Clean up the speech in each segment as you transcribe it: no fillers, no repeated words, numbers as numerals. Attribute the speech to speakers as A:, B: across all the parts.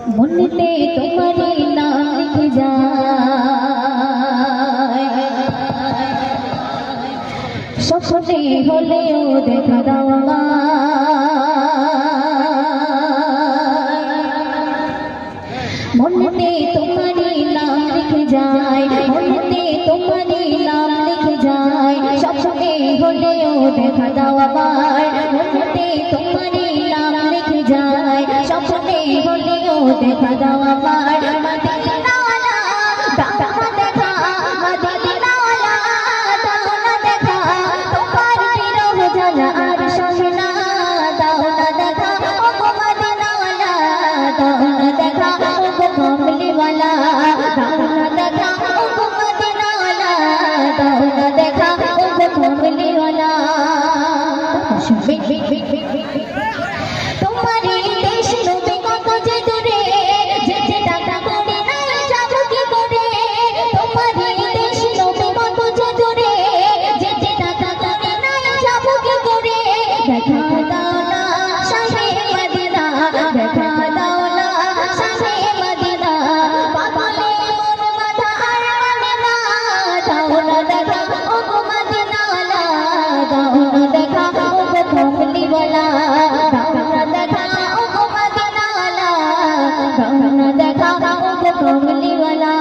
A: মনেতে তোমার নাম লিখে যায় স্বপ্নে হলেও দেখা দাও মনেতে তোমার নাম লিখে যায় মনেতে তোমার নাম লিখে যায় স্বপ্নে হলেও দেখা দাও আবার মনেতে তোমার নাম লিখে যায় স্বপ্নে হলেও দেখা দাও আবার মদিনা ওয়ালা দাও না দেখা মদিনা ওয়ালা দাও না দেখা তোমার বিরহ জ্বালা আর সহে না দাও না দেখা ও গো মদিনা ওয়ালা দাও না দেখা ও গো কমলি ওয়ালা দাও না দেখা ও গো মদিনা ওয়ালা দাও না দেখা ও গো কমলি ওয়ালা তোমারি দেশ নবী কত যে দূরে যেতে টাকা করে নাই যাব কি করে তোমারি দেশ নবী কত যে দূরে যেতে টাকা করে নাই যাব কি করে দেখা দাও না শাহে মদিনা দেখা দাও না শাহে মদিনা পাগলে মন মাথা আর মানে না দাও না দেখা ও গো মদিনা ওয়ালা দাও না দেখা ও গো কমলি ওয়ালা দাও না দেখা ও গো মদিনা ওয়ালা দাও না দেখা ও গো কমলি ওয়ালা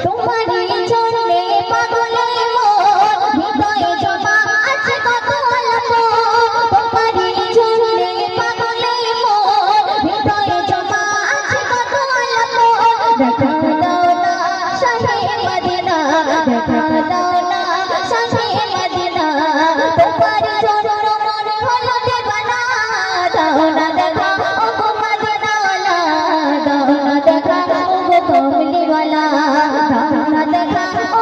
A: তোমারি জন্যে পাগলে মন হৃদয়ে জমা আছে কত অল্প তোমারি জন্যে পাগলে মন হৃদয়ে জমা আছে কত অল্প দেখা দাও না শাহে মদিনা দেখা দাও না শাহে মদিনা তোমারি জন্য মন হলো দেবানা দাও না দেখা ও গো মদিনা ওয়ালা দাও না দেখা ও গো কমলি ওয়ালা দাও না দেখা ও